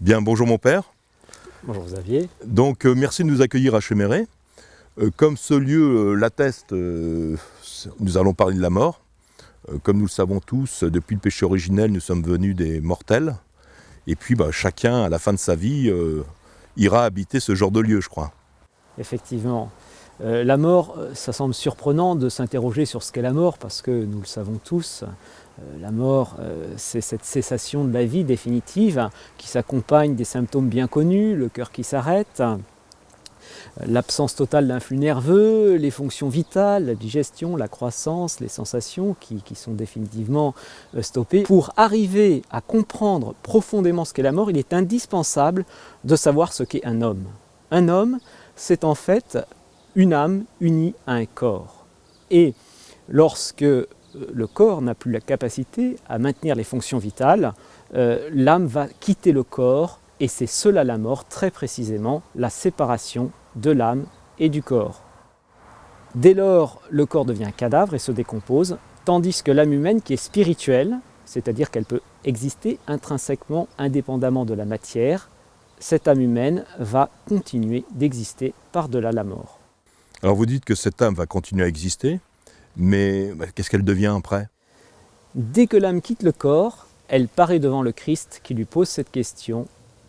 Bien, bonjour mon père. Bonjour Xavier. Donc merci de nous accueillir à Chéméré. Comme ce lieu l'atteste, nous allons parler de la mort. Comme nous le savons tous, depuis le péché originel, nous sommes venus des mortels. Et puis chacun, à la fin de sa vie, ira habiter ce genre de lieu, je crois. Effectivement. La mort, ça semble surprenant de s'interroger sur ce qu'est la mort, parce que nous le savons tous, la mort, c'est cette cessation de la vie définitive qui s'accompagne des symptômes bien connus, le cœur qui s'arrête, l'absence totale d'un flux nerveux, les fonctions vitales, la digestion, la croissance, les sensations qui sont définitivement stoppées. Pour arriver à comprendre profondément ce qu'est la mort, il est indispensable de savoir ce qu'est un homme. Un homme, c'est en fait une âme unie à un corps. Et lorsque le corps n'a plus la capacité à maintenir les fonctions vitales, l'âme va quitter le corps, et c'est cela la mort, très précisément, la séparation de l'âme et du corps. Dès lors, le corps devient un cadavre et se décompose, tandis que l'âme humaine, qui est spirituelle, c'est-à-dire qu'elle peut exister intrinsèquement, indépendamment de la matière, cette âme humaine va continuer d'exister par-delà la mort. Alors vous dites que cette âme va continuer à exister, mais qu'est-ce qu'elle devient après? Dès que l'âme quitte le corps, elle paraît devant le Christ qui lui pose cette question: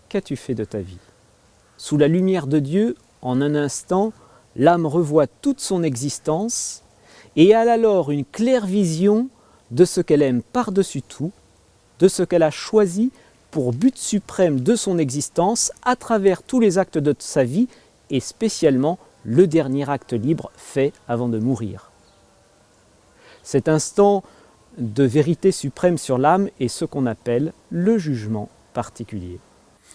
qu'as-tu fait de ta vie? Sous la lumière de Dieu, en un instant, l'âme revoit toute son existence et a alors une claire vision de ce qu'elle aime par-dessus tout, de ce qu'elle a choisi pour but suprême de son existence à travers tous les actes de sa vie et spécialement le dernier acte libre fait avant de mourir. Cet instant de vérité suprême sur l'âme est ce qu'on appelle le jugement particulier.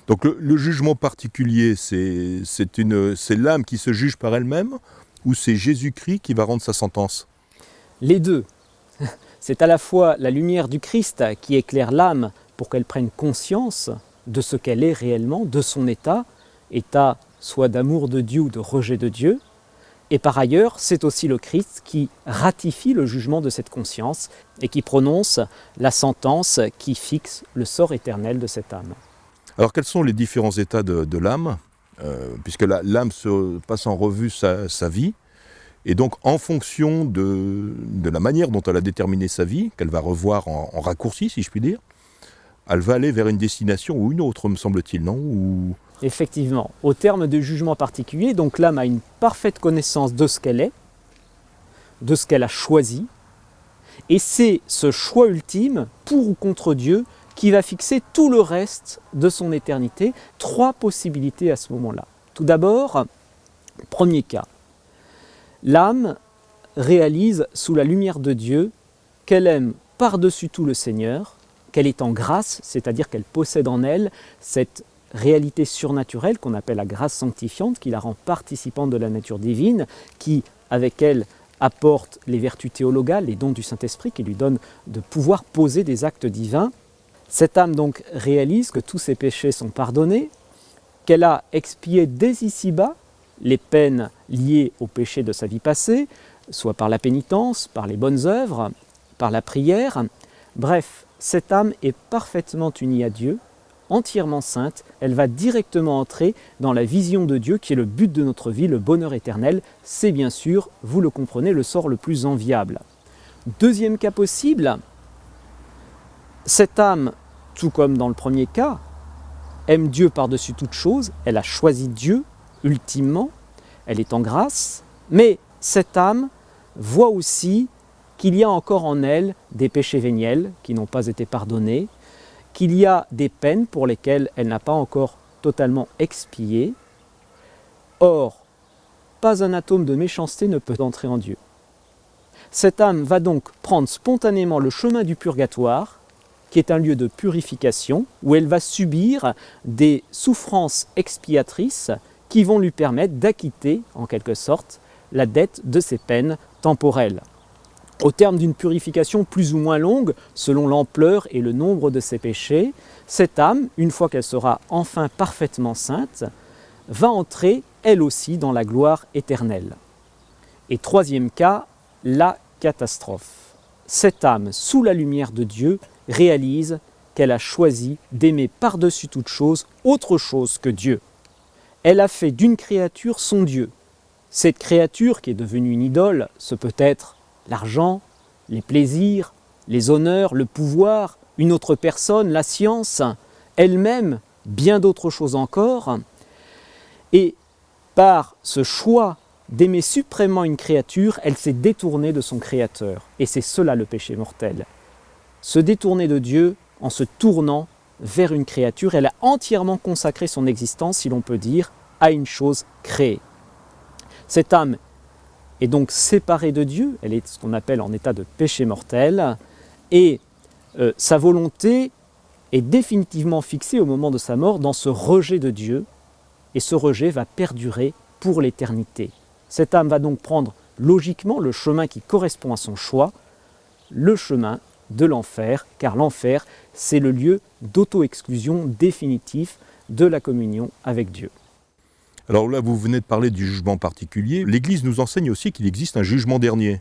Donc le jugement particulier, c'est l'âme qui se juge par elle-même, ou c'est Jésus-Christ qui va rendre sa sentence? Les deux. C'est à la fois la lumière du Christ qui éclaire l'âme pour qu'elle prenne conscience de ce qu'elle est réellement, de son état soit d'amour de Dieu ou de rejet de Dieu. Et par ailleurs, c'est aussi le Christ qui ratifie le jugement de cette conscience et qui prononce la sentence qui fixe le sort éternel de cette âme. Alors quels sont les différents états de l'âme, puisque l'âme se passe en revue sa vie, et donc en fonction de la manière dont elle a déterminé sa vie, qu'elle va revoir en raccourci, si je puis dire, elle va aller vers une destination ou une autre, me semble-t-il, non? Effectivement, au terme du jugement particulier, donc l'âme a une parfaite connaissance de ce qu'elle est, de ce qu'elle a choisi, et c'est ce choix ultime, pour ou contre Dieu, qui va fixer tout le reste de son éternité. 3 possibilités à ce moment-là. Tout d'abord, premier cas, l'âme réalise sous la lumière de Dieu qu'elle aime par-dessus tout le Seigneur, qu'elle est en grâce, c'est-à-dire qu'elle possède en elle cette réalité surnaturelle qu'on appelle la grâce sanctifiante, qui la rend participante de la nature divine, qui, avec elle, apporte les vertus théologales, les dons du Saint-Esprit, qui lui donnent de pouvoir poser des actes divins. Cette âme donc réalise que tous ses péchés sont pardonnés, qu'elle a expié dès ici-bas les peines liées au péché de sa vie passée, soit par la pénitence, par les bonnes œuvres, par la prière. Bref, cette âme est parfaitement unie à Dieu, entièrement sainte, elle va directement entrer dans la vision de Dieu qui est le but de notre vie, le bonheur éternel. C'est bien sûr, vous le comprenez, le sort le plus enviable. Deuxième cas possible, cette âme, tout comme dans le premier cas, aime Dieu par-dessus toute chose, elle a choisi Dieu ultimement, elle est en grâce, mais cette âme voit aussi qu'il y a encore en elle des péchés véniels qui n'ont pas été pardonnés, qu'il y a des peines pour lesquelles elle n'a pas encore totalement expié. Or, pas un atome de méchanceté ne peut entrer en Dieu. Cette âme va donc prendre spontanément le chemin du purgatoire, qui est un lieu de purification, où elle va subir des souffrances expiatrices qui vont lui permettre d'acquitter, en quelque sorte, la dette de ses peines temporelles. Au terme d'une purification plus ou moins longue, selon l'ampleur et le nombre de ses péchés, cette âme, une fois qu'elle sera enfin parfaitement sainte, va entrer, elle aussi, dans la gloire éternelle. Et troisième cas, la catastrophe. Cette âme, sous la lumière de Dieu, réalise qu'elle a choisi d'aimer par-dessus toute chose autre chose que Dieu. Elle a fait d'une créature son Dieu. Cette créature qui est devenue une idole, ce peut être l'argent, les plaisirs, les honneurs, le pouvoir, une autre personne, la science, elle-même, bien d'autres choses encore. Et par ce choix d'aimer suprêmement une créature, elle s'est détournée de son Créateur. Et c'est cela le péché mortel. Se détourner de Dieu en se tournant vers une créature, elle a entièrement consacré son existence, si l'on peut dire, à une chose créée. Cette âme est donc séparée de Dieu, elle est ce qu'on appelle en état de péché mortel, et sa volonté est définitivement fixée au moment de sa mort dans ce rejet de Dieu, et ce rejet va perdurer pour l'éternité. Cette âme va donc prendre logiquement le chemin qui correspond à son choix, le chemin de l'enfer, car l'enfer, c'est le lieu d'auto-exclusion définitif de la communion avec Dieu. Alors là, vous venez de parler du jugement particulier. L'Église nous enseigne aussi qu'il existe un jugement dernier,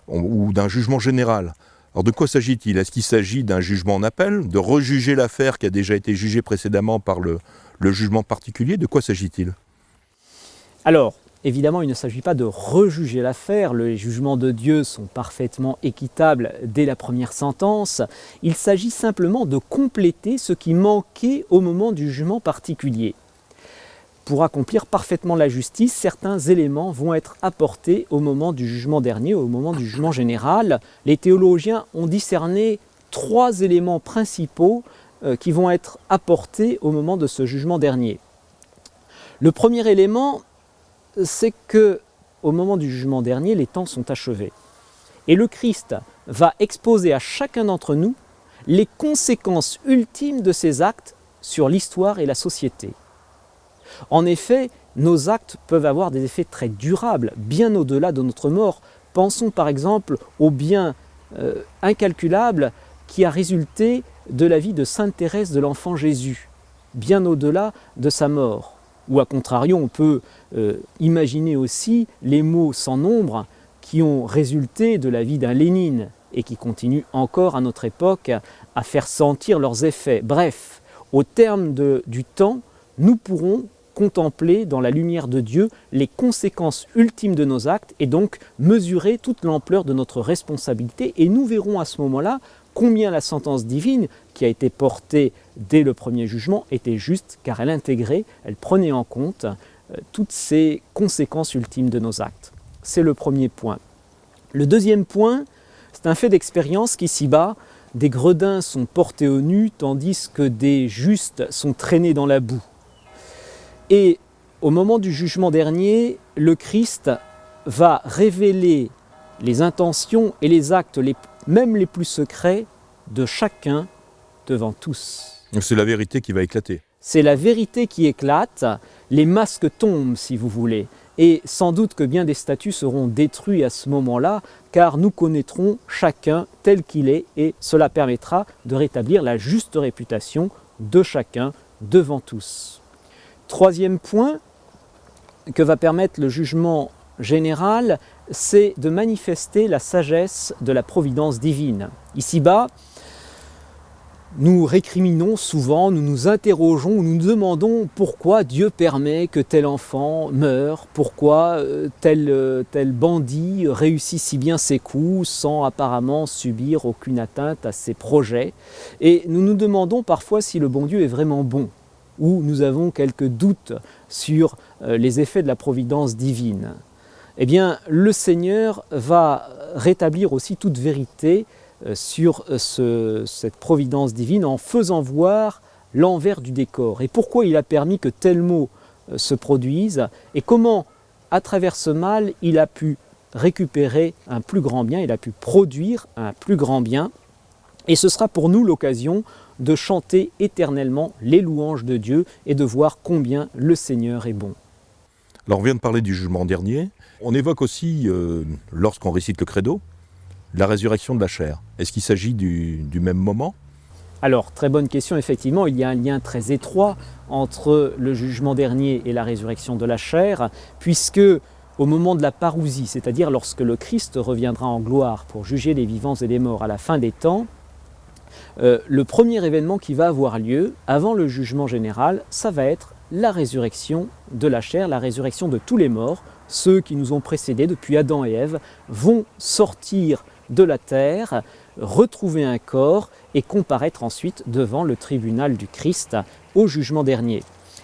ou d'un jugement général. Alors de quoi s'agit-il? Est-ce qu'il s'agit d'un jugement en appel, de rejuger l'affaire qui a déjà été jugée précédemment par le jugement particulier? De quoi s'agit-il? Alors, évidemment, il ne s'agit pas de rejuger l'affaire, les jugements de Dieu sont parfaitement équitables dès la première sentence. Il s'agit simplement de compléter ce qui manquait au moment du jugement particulier. Pour accomplir parfaitement la justice, certains éléments vont être apportés au moment du jugement dernier, au moment du jugement général. Les théologiens ont discerné 3 éléments principaux qui vont être apportés au moment de ce jugement dernier. Le premier élément, c'est que au moment du jugement dernier, les temps sont achevés. Et le Christ va exposer à chacun d'entre nous les conséquences ultimes de ses actes sur l'histoire et la société. En effet, nos actes peuvent avoir des effets très durables, bien au-delà de notre mort. Pensons par exemple au bien incalculable qui a résulté de la vie de Sainte Thérèse de l'Enfant Jésus, bien au-delà de sa mort. Ou à contrario, on peut imaginer aussi les maux sans nombre qui ont résulté de la vie d'un Lénine et qui continuent encore à notre époque à faire sentir leurs effets. Bref, au terme du temps, nous pourrons contempler dans la lumière de Dieu les conséquences ultimes de nos actes et donc mesurer toute l'ampleur de notre responsabilité, et nous verrons à ce moment-là combien la sentence divine qui a été portée dès le premier jugement était juste, car elle intégrait, elle prenait en compte toutes ces conséquences ultimes de nos actes. C'est le premier point. Le deuxième point, c'est un fait d'expérience qu'ici-bas, des gredins sont portés au nu tandis que des justes sont traînés dans la boue. Et au moment du jugement dernier, le Christ va révéler les intentions et les actes, même les plus secrets, de chacun devant tous. C'est la vérité qui va éclater. C'est la vérité qui éclate, les masques tombent si vous voulez, et sans doute que bien des statuts seront détruits à ce moment-là, car nous connaîtrons chacun tel qu'il est, et cela permettra de rétablir la juste réputation de chacun devant tous. Troisième point que va permettre le jugement général, c'est de manifester la sagesse de la providence divine. Ici-bas, nous récriminons souvent, nous nous interrogeons, nous nous demandons pourquoi Dieu permet que tel enfant meure, pourquoi tel bandit réussit si bien ses coups sans apparemment subir aucune atteinte à ses projets. Et nous nous demandons parfois si le bon Dieu est vraiment bon, ou nous avons quelques doutes sur les effets de la providence divine. Eh bien, le Seigneur va rétablir aussi toute vérité sur cette providence divine en faisant voir l'envers du décor. Et pourquoi il a permis que tel mot se produise et comment, à travers ce mal, il a pu récupérer un plus grand bien, il a pu produire un plus grand bien. Et ce sera pour nous l'occasion de chanter éternellement les louanges de Dieu et de voir combien le Seigneur est bon. Alors on vient de parler du jugement dernier. On évoque aussi, lorsqu'on récite le credo, la résurrection de la chair. Est-ce qu'il s'agit du même moment ? Alors, très bonne question, effectivement, il y a un lien très étroit entre le jugement dernier et la résurrection de la chair, puisque au moment de la parousie, c'est-à-dire lorsque le Christ reviendra en gloire pour juger les vivants et les morts à la fin des temps, le premier événement qui va avoir lieu avant le jugement général, ça va être la résurrection de la chair, la résurrection de tous les morts. Ceux qui nous ont précédés depuis Adam et Ève vont sortir de la terre, retrouver un corps et comparaître ensuite devant le tribunal du Christ au jugement dernier.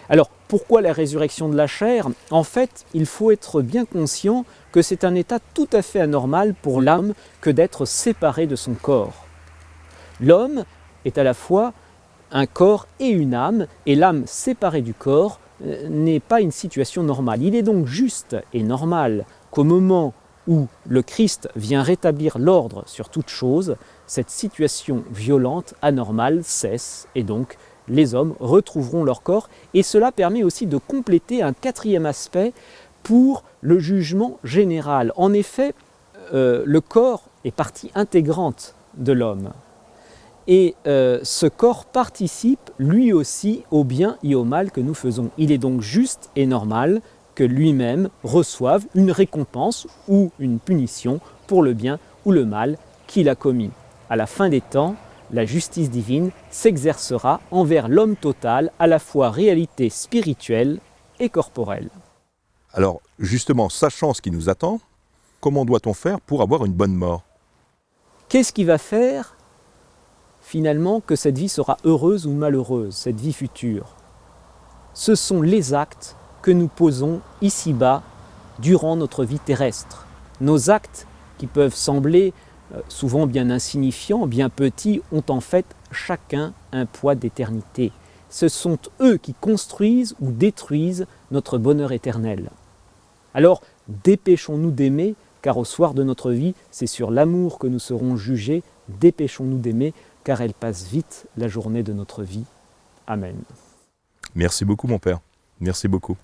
Alors, pourquoi la résurrection de la chair? En fait, il faut être bien conscient que c'est un état tout à fait anormal pour l'âme que d'être séparé de son corps. L'homme est à la fois un corps et une âme, et l'âme séparée du corps n'est pas une situation normale. Il est donc juste et normal qu'au moment où le Christ vient rétablir l'ordre sur toute chose, cette situation violente, anormale, cesse, et donc les hommes retrouveront leur corps, et cela permet aussi de compléter un quatrième aspect pour le jugement général. En effet, le corps est partie intégrante de l'homme, et ce corps participe lui aussi au bien et au mal que nous faisons. Il est donc juste et normal que lui-même reçoive une récompense ou une punition pour le bien ou le mal qu'il a commis. À la fin des temps, la justice divine s'exercera envers l'homme total, à la fois réalité spirituelle et corporelle. Alors, justement, sachant ce qui nous attend, comment doit-on faire pour avoir une bonne mort? Qu'est-ce qui va faire, finalement, que cette vie sera heureuse ou malheureuse, cette vie future? Ce sont les actes que nous posons ici-bas durant notre vie terrestre. Nos actes, qui peuvent sembler souvent bien insignifiants, bien petits, ont en fait chacun un poids d'éternité. Ce sont eux qui construisent ou détruisent notre bonheur éternel. Alors, dépêchons-nous d'aimer, car au soir de notre vie, c'est sur l'amour que nous serons jugés. Dépêchons-nous d'aimer, car elle passe vite la journée de notre vie. Amen. Merci beaucoup mon père, merci beaucoup.